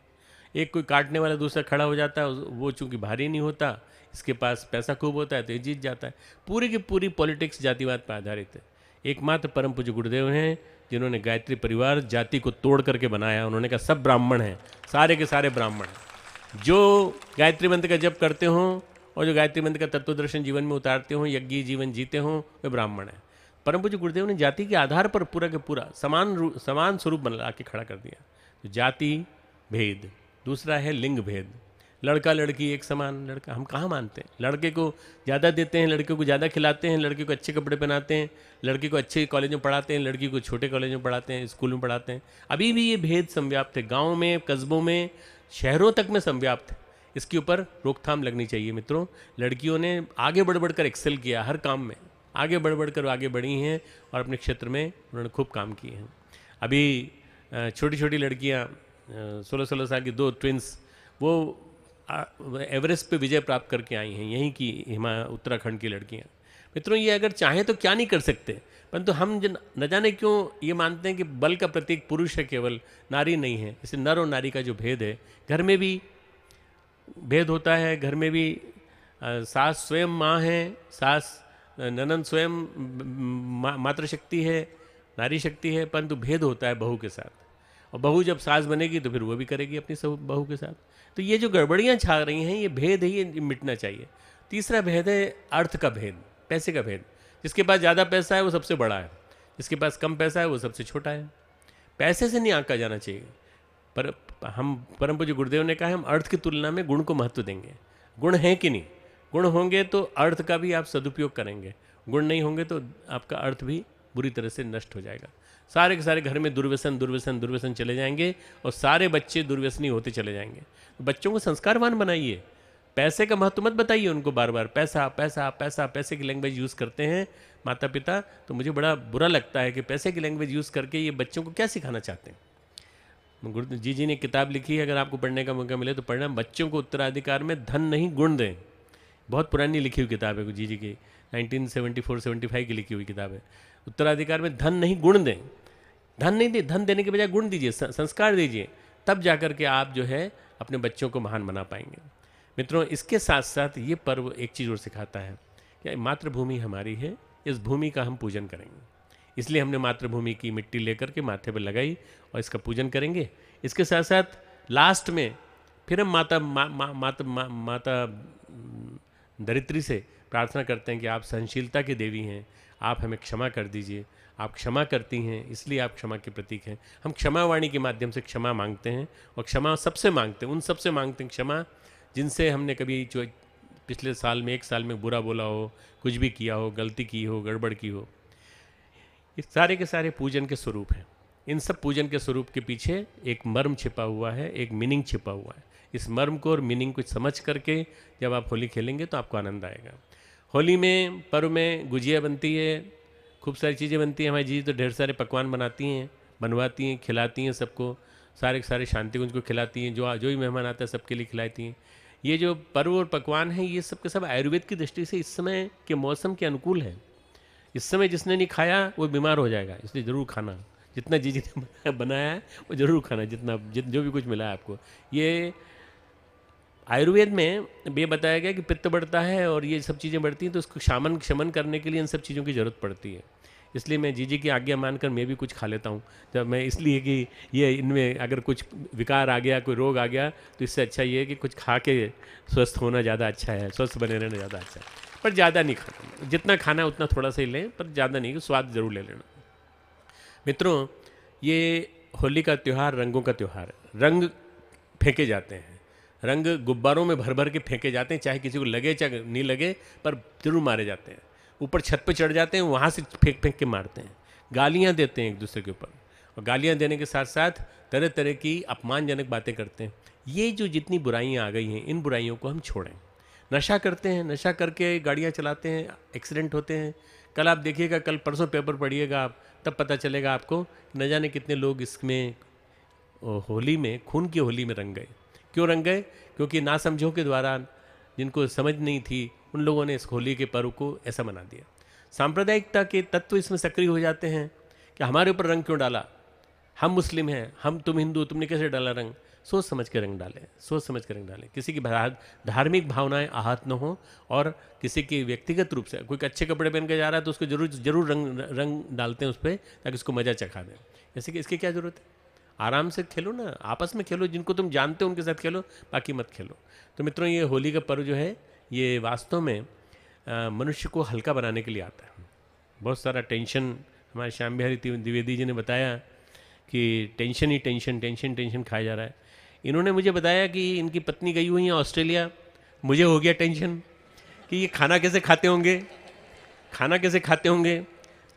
एक कोई काटने वाला दूसरा खड़ा हो जाता है, वो चूंकि भारी नहीं होता, इसके पास पैसा खूब होता है तो ये जीत जाता है। पूरी की पूरी पॉलिटिक्स जातिवाद पर आधारित है। एकमात्र परम पूज्य गुरुदेव हैं जिन्होंने गायत्री परिवार जाति को तोड़ करके बनाया। उन्होंने कहा सब ब्राह्मण हैं, सारे के सारे ब्राह्मण हैं। जो गायत्री मंत्र का जप करते हों और जो गायत्री मंत्र का तत्वदर्शन जीवन में उतारते हों, यज्ञी जीवन जीते हों, वे ब्राह्मण हैं। परम पूज्य गुरुदेव ने जाति के आधार पर पूरा के पूरा समान स्वरूप बना के खड़ा कर दिया। तो जाति भेद, दूसरा है लिंग भेद, लड़का लड़की एक समान। लड़का हम कहाँ मानते हैं? लड़के को ज़्यादा देते हैं, लड़के को ज़्यादा खिलाते हैं, लड़के को अच्छे कपड़े पहनाते हैं, लड़के को अच्छे कॉलेज में पढ़ाते हैं, लड़की को छोटे कॉलेज में पढ़ाते हैं, स्कूल में पढ़ाते हैं। अभी भी ये भेद संव्याप्त है, गाँव में, कस्बों में, शहरों तक में संव्याप्त है। इसके ऊपर रोकथाम लगनी चाहिए मित्रों। लड़कियों ने आगे बढ़ बढ़ कर एक्सेल किया, हर काम में आगे बढ़ बढ़ कर आगे बढ़ी हैं और अपने क्षेत्र में उन्होंने खूब काम किए हैं। अभी छोटी छोटी लड़कियाँ 16-16 साल की 2 ट्विंस वो एवरेस्ट पे विजय प्राप्त करके आई हैं, यहीं की उत्तराखंड की लड़कियां। मित्रों, ये अगर चाहें तो क्या नहीं कर सकते, परंतु हम न जाने क्यों ये मानते हैं कि बल का प्रतीक पुरुष है, केवल नारी नहीं है। जैसे नर और नारी का जो भेद है, घर में भी भेद होता है। घर में भी सास स्वयं माँ है, सास ननद स्वयं मातृशक्ति है, नारी शक्ति है, परंतु भेद होता है बहू के साथ। और बहू जब सास बनेगी तो फिर वो भी करेगी अपनी बहू के साथ। तो ये जो गड़बड़ियाँ छा रही हैं, ये भेद है, ये मिटना चाहिए। तीसरा भेद है अर्थ का भेद, पैसे का भेद। जिसके पास ज़्यादा पैसा है वो सबसे बड़ा है, जिसके पास कम पैसा है वो सबसे छोटा है। पैसे से नहीं आंका जाना चाहिए। पर हम परम पूज्य गुरुदेव ने कहा है हम अर्थ की तुलना में गुण को महत्व देंगे। गुण हैं कि नहीं? गुण होंगे तो अर्थ का भी आप सदुपयोग करेंगे, गुण नहीं होंगे तो आपका अर्थ भी बुरी तरह से नष्ट हो जाएगा। सारे के सारे घर में दुर्व्यसन दुर्व्यसन दुर्व्यसन चले जाएंगे और सारे बच्चे दुर्व्यसनी होते चले जाएंगे। तो बच्चों को संस्कारवान बनाइए, पैसे का महत्व मत बताइए उनको बार बार। पैसा पैसा पैसा, पैसे की लैंग्वेज यूज़ करते हैं माता पिता, तो मुझे बड़ा बुरा लगता है कि पैसे की लैंग्वेज यूज़ करके ये बच्चों को क्या सिखाना चाहते हैं। गुरु जी ने किताब लिखी है, अगर आपको पढ़ने का मौका मिले तो पढ़ना। बच्चों को उत्तराधिकार में धन नहीं गुण दें। बहुत पुरानी लिखी हुई किताब है जी की, 1974-75 की लिखी हुई किताब है। उत्तराधिकार में धन नहीं गुण दें। धन नहीं दे, धन देने के बजाय गुण दीजिए, संस्कार दीजिए, तब जाकर के आप जो है अपने बच्चों को महान बना पाएंगे। मित्रों, इसके साथ साथ ये पर्व एक चीज़ और सिखाता है कि मातृभूमि हमारी है, इस भूमि का हम पूजन करेंगे। इसलिए हमने मातृभूमि की मिट्टी लेकर के माथे पर लगाई और इसका पूजन करेंगे। इसके साथ साथ लास्ट में फिर हम माता धरित्री से प्रार्थना करते हैं कि आप सहनशीलता की देवी हैं, आप हमें क्षमा कर दीजिए। आप क्षमा करती हैं, इसलिए आप क्षमा के प्रतीक हैं। हम क्षमा वाणी के माध्यम से क्षमा मांगते हैं और क्षमा सबसे मांगते हैं, उन सबसे मांगते हैं क्षमा जिनसे हमने कभी जो पिछले साल में, 1 साल में बुरा बोला हो, कुछ भी किया हो, गलती की हो, गड़बड़ की हो। ये सारे के सारे पूजन के स्वरूप हैं। इन सब पूजन के स्वरूप के पीछे एक मर्म छिपा हुआ है, एक मीनिंग छिपा हुआ है। इस मर्म को और मीनिंग को समझ करके जब आप होली खेलेंगे तो आपको आनंद आएगा। होली में, पर्व में गुजिया बनती है, खूब सारी चीज़ें बनती हैं। हमारी जी तो ढेर सारे पकवान बनाती हैं, बनवाती हैं, खिलाती हैं सबको, सारे के सारे शांति कुंज को खिलाती हैं, जो भी मेहमान आता है सबके लिए खिलाती हैं। ये जो पर्व और पकवान हैं, ये सब के सब आयुर्वेद की दृष्टि से इस समय के मौसम के अनुकूल है। इस समय जिसने नहीं खाया वो बीमार हो जाएगा, इसलिए ज़रूर खाना। जितना जी ने बनाया है वो ज़रूर खाना, जो भी कुछ मिला है आपको। ये आयुर्वेद में ये बताया गया कि पित्त बढ़ता है और ये सब चीज़ें बढ़ती हैं, तो उसको शमन करने के लिए इन सब चीज़ों की ज़रूरत पड़ती है। इसलिए मैं जी की आज्ञा मानकर मैं भी कुछ खा लेता हूँ जब मैं, इसलिए कि ये इनमें अगर कुछ विकार आ गया, कोई रोग आ गया, तो इससे अच्छा ये है कि कुछ खा के स्वस्थ होना ज़्यादा अच्छा है, स्वस्थ बने रहना ज़्यादा अच्छा है। पर ज़्यादा नहीं खाना, जितना खाना है उतना थोड़ा सा ही लें, पर ज़्यादा नहीं, स्वाद ज़रूर ले लेना। मित्रों, ये होली का त्यौहार रंगों का त्यौहार है। रंग फेंके जाते हैं, रंग गुब्बारों में भर भर के फेंके जाते हैं, चाहे किसी को लगे चाहे नहीं लगे, पर जरूर मारे जाते हैं। ऊपर छत पे चढ़ जाते हैं, वहाँ से फेंक फेंक के मारते हैं, गालियाँ देते हैं एक दूसरे के ऊपर, और गालियाँ देने के साथ साथ तरह तरह की अपमानजनक बातें करते हैं। ये जो जितनी बुराइयाँ आ गई हैं, इन बुराइयों को हम छोड़ें। नशा करते हैं, नशा करके गाड़ियाँ चलाते हैं, एक्सीडेंट होते हैं। कल आप देखिएगा, कल परसों पेपर पढ़िएगा आप, तब पता चलेगा आपको न जाने कितने लोग इसमें होली में, खून की होली में रंग गए। क्यों रंग गए? क्योंकि नासमझों के द्वारा, जिनको समझ नहीं थी, उन लोगों ने इस होली के पर्व को ऐसा बना दिया। सांप्रदायिकता के तत्व इसमें सक्रिय हो जाते हैं कि हमारे ऊपर रंग क्यों डाला, हम मुस्लिम हैं, तुम हिंदू, तुमने कैसे डाला रंग। सोच समझ के रंग डालें, सोच समझ के रंग डालें। किसी की धार्मिक भावनाएं आहत न हो, और किसी की व्यक्तिगत रूप से कोई अच्छे कपड़े पहन के जा रहा है तो उसको जरूर रंग डालते हैं उस पर, ताकि उसको मज़ा चखा दें। जैसे कि इसकी क्या ज़रूरत है, आराम से खेलो ना, आपस में खेलो, जिनको तुम जानते हो उनके साथ खेलो, बाकी मत खेलो। तो मित्रों, ये होली का पर्व जो है ये वास्तव में मनुष्य को हल्का बनाने के लिए आता है। बहुत सारा टेंशन, हमारे श्याम बिहारी द्विवेदी जी ने बताया कि टेंशन ही टेंशन टेंशन टेंशन खाया जा रहा है। इन्होंने मुझे बताया कि इनकी पत्नी गई हुई है ऑस्ट्रेलिया, मुझे हो गया टेंशन कि ये खाना कैसे खाते होंगे, खाना कैसे खाते होंगे।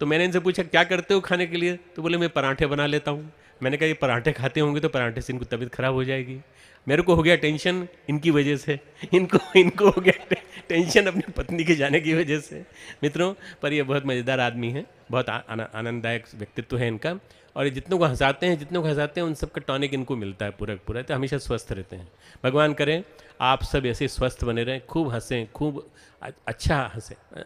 तो मैंने इनसे पूछा क्या करते हो खाने के लिए, तो बोले मैं पराठे बना लेता हूँ। मैंने कहा ये पराठे खाते होंगे तो पराठे से इनको तबीयत खराब हो जाएगी। मेरे को हो गया टेंशन इनकी वजह से, इनको हो गया टेंशन अपनी पत्नी के जाने की वजह से। मित्रों, पर ये बहुत मज़ेदार आदमी है, बहुत आनंददायक व्यक्तित्व है इनका, और ये जितनों को हंसाते हैं उन सब का टॉनिक इनको मिलता है पूरा, तो हमेशा स्वस्थ रहते हैं। भगवान करें आप सब ऐसे स्वस्थ बने रहें, खूब हंसें, खूब अच्छा हंसें।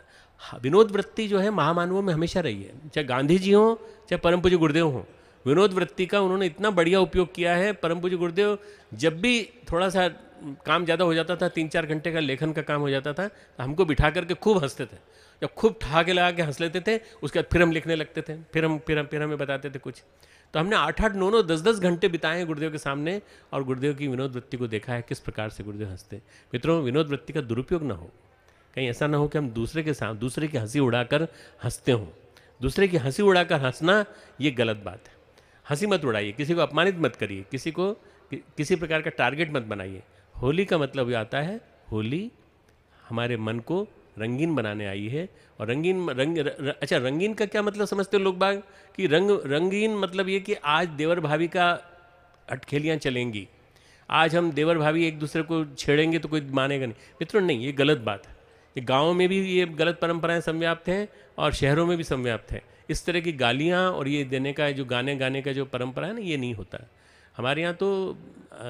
विनोद वृत्ति जो है महामानवों में हमेशा रही है, चाहे गांधी जी हों चाहे परम पूज्य गुरुदेव हों। विनोद वृत्ति का उन्होंने इतना बढ़िया उपयोग किया है। परम पूज्य गुरुदेव जब भी थोड़ा सा काम ज़्यादा हो जाता था, 3-4 घंटे का लेखन का काम हो जाता था, तो हमको बिठा करके खूब हंसते थे। जब खूब ठहाके लगा के हंस लेते थे, उसके बाद फिर हम लिखने लगते थे, फिर हमें बताते थे कुछ। तो हमने 8-8, 9-9, 10-10 घंटे बिताए हैं गुरुदेव के सामने, और गुरुदेव की विनोद वृत्ति को देखा है किस प्रकार से गुरुदेव हंसते। मित्रों, विनोद वृत्ति का दुरुपयोग ना हो, कहीं ऐसा ना हो कि हम दूसरे के साथ दूसरे की हंसी उड़ाकर हंसते हों। दूसरे की हंसी उड़ाकर हंसना ये गलत बात है। हंसी मत उड़ाइए, किसी को अपमानित मत करिए, किसी को किसी प्रकार का टारगेट मत बनाइए। होली का मतलब ये आता है, होली हमारे मन को रंगीन बनाने आई है। और अच्छा, रंगीन का क्या मतलब समझते हो लोग बाग, कि रंगीन मतलब ये कि आज देवर भाभी का अटखेलियाँ चलेंगी, आज हम देवर भाभी एक दूसरे को छेड़ेंगे तो कोई मानेगा नहीं। मित्रों नहीं, ये गलत बात है। ये गाँव में भी ये गलत परंपराएं संव्याप्त हैं और शहरों में भी संव्याप्त है। इस तरह की गालियाँ और ये देने का जो गाने का जो परंपरा है ना, ये नहीं होता। हमारे यहाँ तो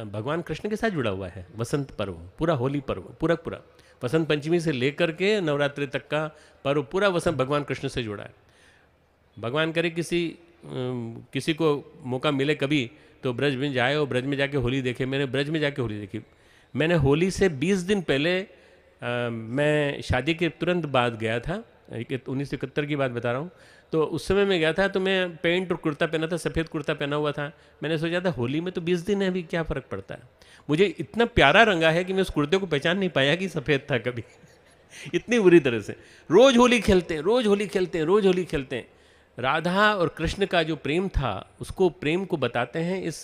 भगवान कृष्ण के साथ जुड़ा हुआ है वसंत पर्व, पूरा होली पर्व, पूरा वसंत पंचमी से लेकर के नवरात्रि तक का पर्व पूरा वसंत भगवान कृष्ण से जुड़ा है। भगवान करे किसी को मौका मिले कभी तो ब्रज में जाए और ब्रज में जाके होली देखे। मैंने ब्रज में जाके होली देखी। मैंने होली से 20 दिन पहले मैं शादी के तुरंत बाद गया था, 1971 की बात बता रहा हूँ। तो उस समय मैं गया था तो मैं पैंट और कुर्ता पहना था, सफ़ेद कुर्ता पहना हुआ था। मैंने सोचा था होली में तो 20 दिन है, अभी क्या फ़र्क पड़ता है। मुझे इतना प्यारा रंगा है कि मैं उस कुर्ते को पहचान नहीं पाया कि सफ़ेद था कभी इतनी बुरी तरह से। रोज़ होली खेलते हैं। राधा और कृष्ण का जो प्रेम था, उसको प्रेम को बताते हैं इस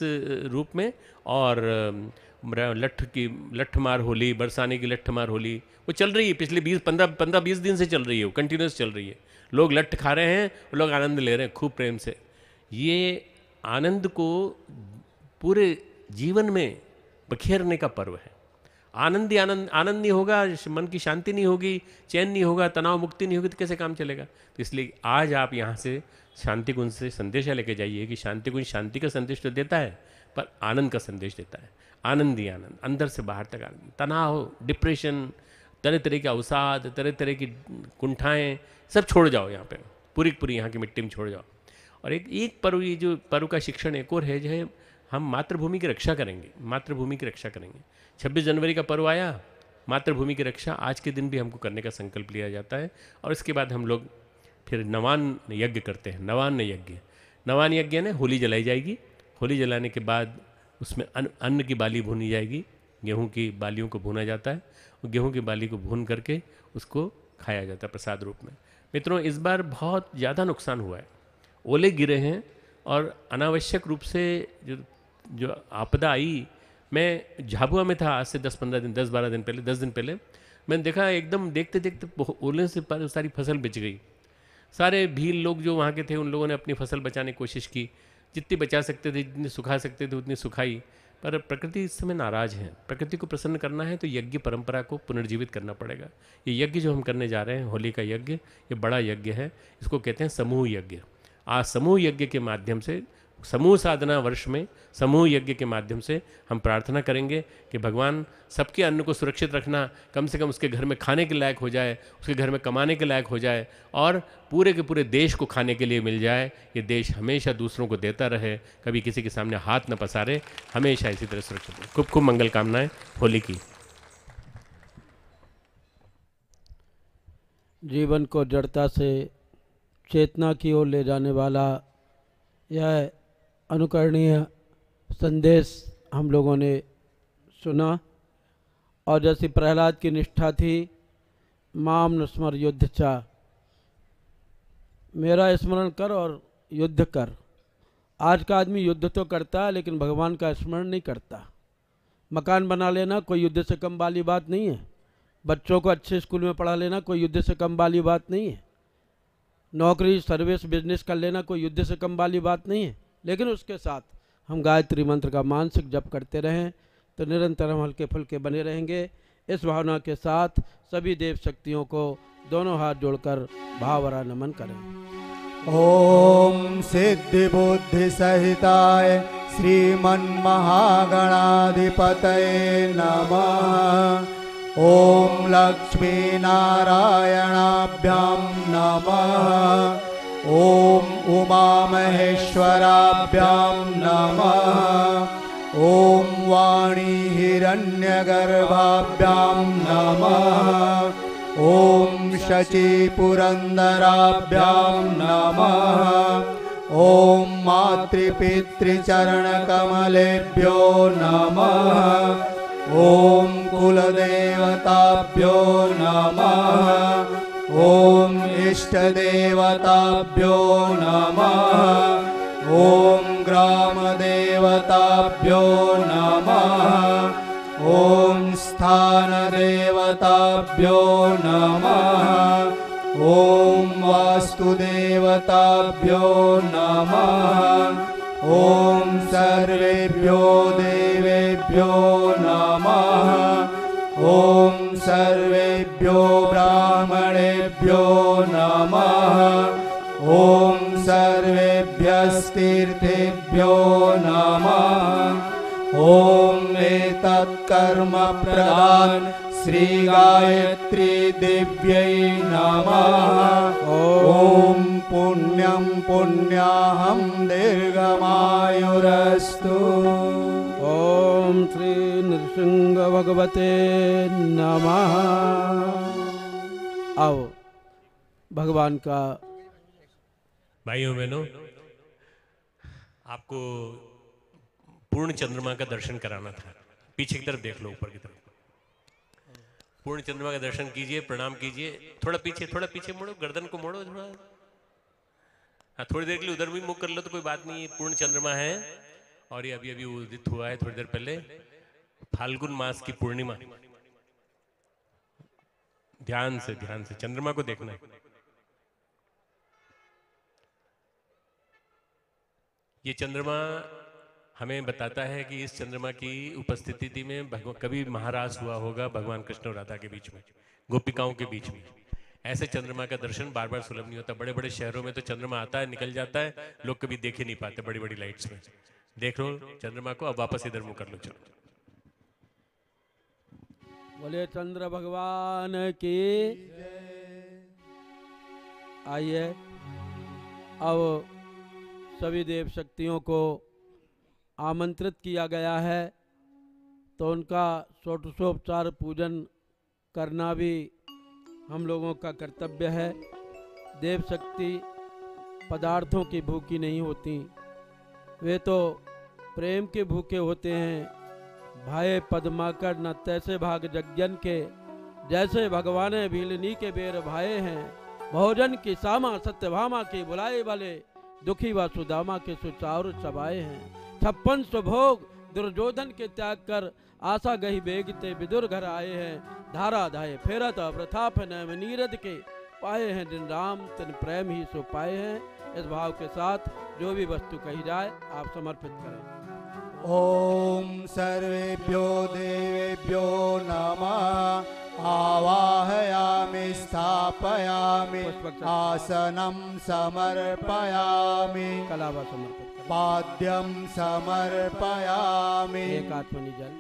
रूप में। और लठमार होली, बरसाने की लठमार होली वो चल रही है पिछले 15-20 दिन से चल रही है, वो कंटिन्यूस चल रही है। लोग लठ खा रहे हैं, लोग आनंद ले रहे हैं खूब प्रेम से। ये आनंद को पूरे जीवन में बखेरने का पर्व है। आनंद नहीं होगा, मन की शांति नहीं होगी, चैन नहीं होगा, तनाव मुक्ति नहीं होगी, तो कैसे काम चलेगा। तो इसलिए आज आप यहाँ से शांति कुंज से संदेशा लेके जाइए कि शांति कुंज शांति का संदेश तो देता है, पर आनंद का संदेश देता है। आनंद ही आनंद, अंदर से बाहर तक आनंद। तनाव, डिप्रेशन, तरह तरह के अवसाद, तरह तरह की कुंठाएँ सब छोड़ जाओ, यहाँ पे पूरी यहाँ की मिट्टी में छोड़ जाओ। और एक पर्व, ये जो पर्व का शिक्षण एक और है, जो है हम मातृभूमि की रक्षा करेंगे। 26 जनवरी का पर्व आया, मातृभूमि की रक्षा आज के दिन भी हमको करने का संकल्प लिया जाता है। और इसके बाद हम लोग फिर नवान यज्ञ करते हैं। नवान यज्ञ ने होली जलाई जाएगी। होली जलाने के बाद उसमें अन्न की बाली भूनी जाएगी। गेहूं की बालियों को भूना जाता है और गेहूं की बाली को भून करके उसको खाया जाता है प्रसाद रूप में। मित्रों, इस बार बहुत ज़्यादा नुकसान हुआ है, ओले गिरे हैं और अनावश्यक रूप से जो आपदा आई। मैं झाबुआ में था आज से 10 दिन पहले। मैंने देखा एकदम देखते देखते ओले से सारी फसल बच गई। सारे भील लोग जो वहाँ के थे, उन लोगों ने अपनी फसल बचाने की कोशिश की, जितनी बचा सकते थे, जितनी सुखा सकते थे उतनी सुखाई। पर प्रकृति इस समय नाराज़ है। प्रकृति को प्रसन्न करना है तो यज्ञ परंपरा को पुनर्जीवित करना पड़ेगा। ये यज्ञ जो हम करने जा रहे हैं, होली का यज्ञ, ये बड़ा यज्ञ है। इसको कहते हैं समूह यज्ञ। आज समूह यज्ञ के माध्यम से समूह साधना वर्ष में समूह यज्ञ के माध्यम से हम प्रार्थना करेंगे कि भगवान सबके अन्न को सुरक्षित रखना, कम से कम उसके घर में खाने के लायक हो जाए, उसके घर में कमाने के लायक हो जाए और पूरे के पूरे देश को खाने के लिए मिल जाए। ये देश हमेशा दूसरों को देता रहे, कभी किसी के सामने हाथ न पसारे, हमेशा इसी तरह सुरक्षित रहे। खूब खूब मंगल कामनाएं होली की। जीवन को जड़ता से चेतना की ओर ले जाने वाला यह अनुकरणीय संदेश हम लोगों ने सुना। और जैसी प्रहलाद की निष्ठा थी, माम न स्मर युद्ध चा, मेरा स्मरण कर और युद्ध कर। आज का आदमी युद्ध तो करता है लेकिन भगवान का स्मरण नहीं करता। मकान बना लेना कोई युद्ध से कम वाली बात नहीं है, बच्चों को अच्छे स्कूल में पढ़ा लेना कोई युद्ध से कम वाली बात नहीं है, नौकरी सर्विस बिजनेस कर लेना कोई युद्ध से कम वाली बात नहीं है। लेकिन उसके साथ हम गायत्री मंत्र का मानसिक जप करते रहें तो निरंतर हम हल्के फुल्के बने रहेंगे। इस भावना के साथ सभी देव शक्तियों को दोनों हाथ जोड़कर भावभरा नमन करें। ओम सिद्धि बुद्धि सहिताय श्रीमन्महागणाधिपतये नमः। ओम लक्ष्मी नारायणाभ्यां नमः। ओम उमा महेश्वराभ्यां नमः। ओम वाणी हिरण्यगर्भाभ्यां नमः। ओम शची पुरंदराभ्यां नमः। ओम मातृपितृचरणकमलेभ्यो नमः। ओम कुलदेवताभ्यो नमः। ओम इष्टदेवताभ्यो नमः। ओम ग्रामदेवताभ्यो नमः। ओम स्थानदेवताभ्यो नमः। ओम वास्तुदेवताभ्यो नमः। ओम सर्वेभ्यो देवेभ्यो नमः। ओम सर्वेभ्यो ब्राह्मणेभ्यो नमः। ओम सर्वेभ्यस्तीर्थेभ्यो नमः। ओम एतत्कर्म प्रदान श्री गायत्री दिव्यै नमः। ओम पुण्यं पुण्याहं दीर्घमायुरस्तु। ओम श्री नृसिंह भगवते नमः। आओ भगवान का। भाइयों बहनों, आपको पूर्ण चंद्रमा का दर्शन कराना था। पीछे की तरफ देख लो, ऊपर की तरफ। पूर्ण चंद्रमा का दर्शन कीजिए, प्रणाम कीजिए। थोड़ा पीछे मुड़ो, गर्दन को मोड़ो थोड़ा। हाँ, थोड़ी देर के लिए उधर भी मुख कर लो तो कोई बात नहीं। पूर्ण चंद्रमा है और ये अभी अभी उदित हुआ है थोड़ी देर पहले। फाल्गुन मास की पूर्णिमा। ध्यान से चंद्रमा को देखना है। ये चंद्रमा हमें बताता है कि इस चंद्रमा की उपस्थिति में कभी महारास हुआ होगा भगवान कृष्ण और राधा के बीच में, गोपिकाओं के बीच में। ऐसे चंद्रमा का दर्शन बार बार सुलभ नहीं होता। बड़े बड़े शहरों में तो चंद्रमा आता है निकल जाता है, लोग कभी देख ही नहीं पाते बड़ी बड़ी लाइट्स में। देख लो चंद्रमा को। अब वापस इधर मुंह कर लो। चलो, बोले चंद्र भगवान की। आइए अब सभी देव शक्तियों को आमंत्रित किया गया है तो उनका षोडशोपचार पूजन करना भी हम लोगों का कर्तव्य है। देव शक्ति पदार्थों की भूखी नहीं होती, वे तो प्रेम के भूखे होते हैं। भाए पद्माकर न तैसे भाग जज्ञन के, जैसे भगवान भीलनी के बेर भाए हैं। भोजन की सामा सत्यभामा की बुलाए वाले, दुखी व सुदामा के सुचारु चबाए हैं। 56 सुभोग दुर्योधन के त्याग कर, आशा गही बेगते विदुर घर आए हैं। धारा धाये फेरत प्रताप नैम नीरद के, पाए हैं जिन राम तिन प्रेम ही सो पाए हैं। इस भाव के साथ जो भी वस्तु कही जाए आप समर्पित करें। ओम सर्वेभ्यो देवेभ्यो नमः। आवाहयामि स्थापयामि आसनं समर्पयामि कलावा समर्पित करें। पाद्यं समर्पयामि एक आत्मनि जल,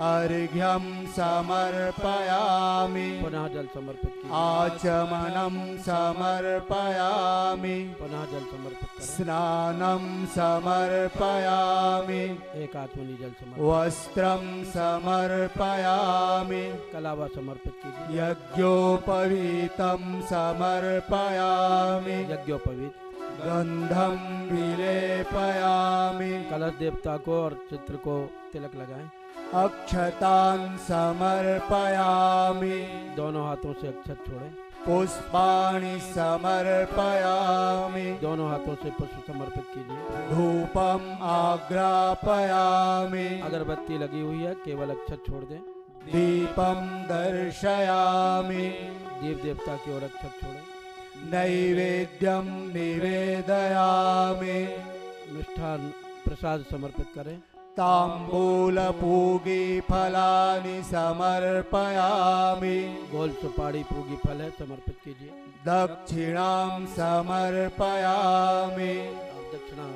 अर्घ्यं समर्पयामि पुनः जल समर्पित कीजिए। आचमनं समर्पयामि पुनः जल समर्पित करें। स्नानं समर्पयामि एक आत्मनि जल समर्पित, वस्त्रं समर्पयामि कलावा समर्पित कीजिए। यज्ञोपवीतं समर्पयामि यज्ञोपवीत, गंधं विलेपयामि कलश देवता को और चित्र को तिलक लगाएं। अक्षतान् समर्पयामि दोनों हाथों से अक्षत छोड़ें। पुष्पाणि समर्पयामि दोनों हाथों से पुष्प समर्पित कीजिए। धूपम् आग्रापयामि अगरबत्ती लगी हुई है, केवल अक्षत छोड़ दें। दीपं दर्शयामि देव देवता की ओर अक्षत छोड़ें। नैवेद्यं निवेदयामि मिष्ठान प्रसाद समर्पित करें। ताम्बूलपूगी फलानि समर्पयामि गोल सुपारी पूगी फल है, समर्पित कीजिए। दक्षिणां समर्पयामि आप दक्षिणा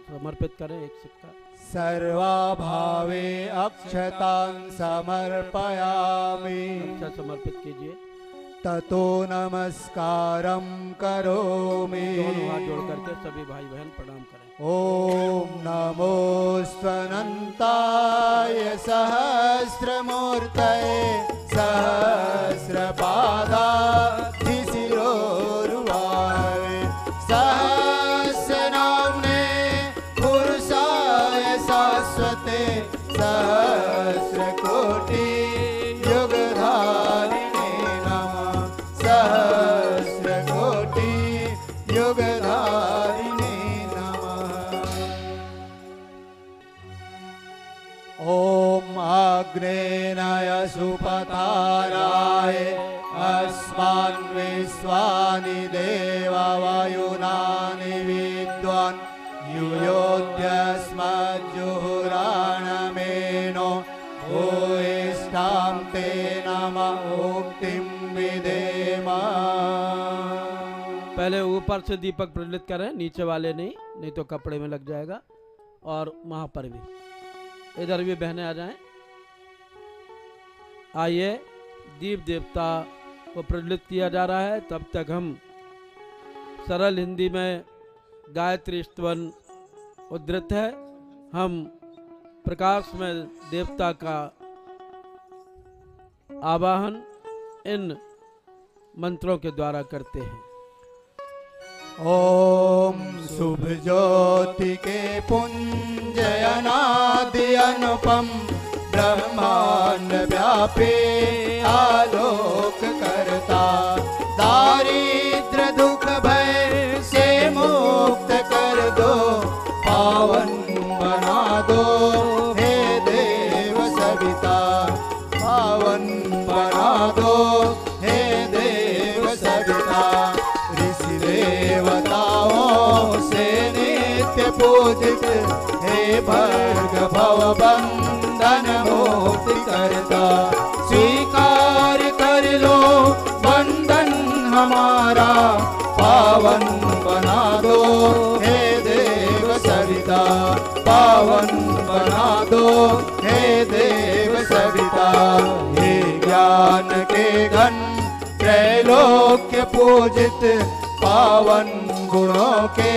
समर्पित करें, एक सिक्का। सर्वाभावे अक्षतां समर्पयामि अक्षत समर्पित कीजिए। ततो नमस्कारं करोमि दोनों हाथ जोड़ करके सभी भाई बहन प्रणाम करें। ॐ नमोऽस्त्वनन्ताय सहस्रमूर्तये सहस्रपादाधिशिरोरुवावे सहस्रनाम्ने पुरुषाय शाश्वते सहस्रकोटि युगधारिणे नमः सहस्रकोटि युगधारिणे ॐ अग्नेनाय सुपताराय अस्मान् विश्वानि देववायुनानि विद्वान् युयोध्यस्मज्जुहुराणमेनो भूयिष्ठां ते नमः उक्तिं विधेम। पहले ऊपर से दीपक प्रज्वलित करें, नीचे वाले नहीं तो कपड़े में लग जाएगा। और वहां पर भी इधर भी बहनें आ जाएं। आइए, दीप देवता को प्रज्वलित किया जा रहा है। तब तक हम सरल हिंदी में गायत्री स्तवन उद्धृत है, हम प्रकाश में देवता का आवाहन इन मंत्रों के द्वारा करते हैं। ओम शुभ ज्योति के पुंजयनादि अनुपम ब्रह्मांड व्यापी आलोक करता दारिद्र दुख भय से मुक्त कर दो पावन बना दो हे देव सविता पावन बना दो हे देव सविता ऋषि देवताओं से नित्य पूजित हे भर्ग भव बंधन मुक्ति करता स्वीकार कर लो बंधन हमारा पावन बना दो हे देव सविता पावन बना दो हे देव सविता हे ज्ञान के घन त्रैलोक्य पूजित पावन गुणों के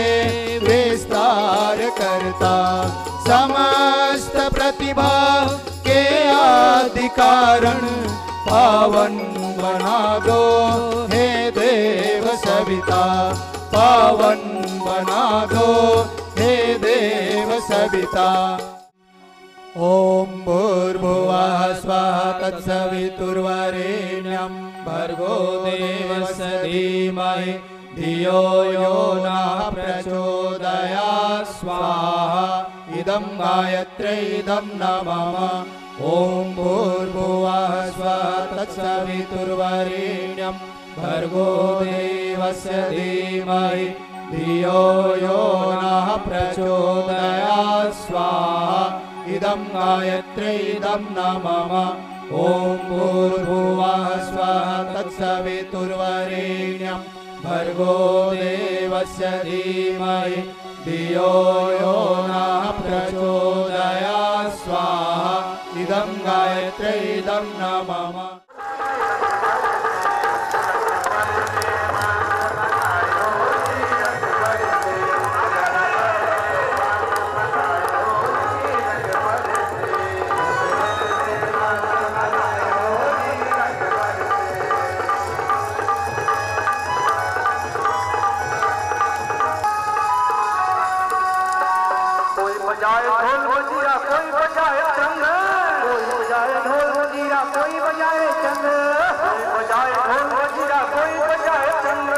विस्तार करता समस्त प्रतिभा के आदि कारण पावन बना दो हे देव सविता पावन बना दो हे देव सविता। ओम भूर्भुवः स्वः तत्सवितुर्वरेण्यं भर्गो देवस्य धीमहि धियो यो नः प्रचोदयात् स्वाहा इदं गायत्र्यै इदं न मम। ओम भूर्भुवः स्वः तत्सवितुर्वरेण्यं भर्गो देवस्य धीमहि धियो यो नः प्रचोदयात् स्वाहा इदं गायत्र्यै इदं न मम। ॐ भूर्भुवः स्वः तत्सवितुर्वरेण्यं भर्गो देवस्य धीमहि धियो यो नः प्रचोदयात् स्वाहा इदं गायत्री इदं न मम बजाए ढोल मजीरा कोई बजाए चंग, कोई बजाए ढोल मजीरा कोई बजाए चंग, कोई बजाए ढोल मजीरा कोई बजाए चंग।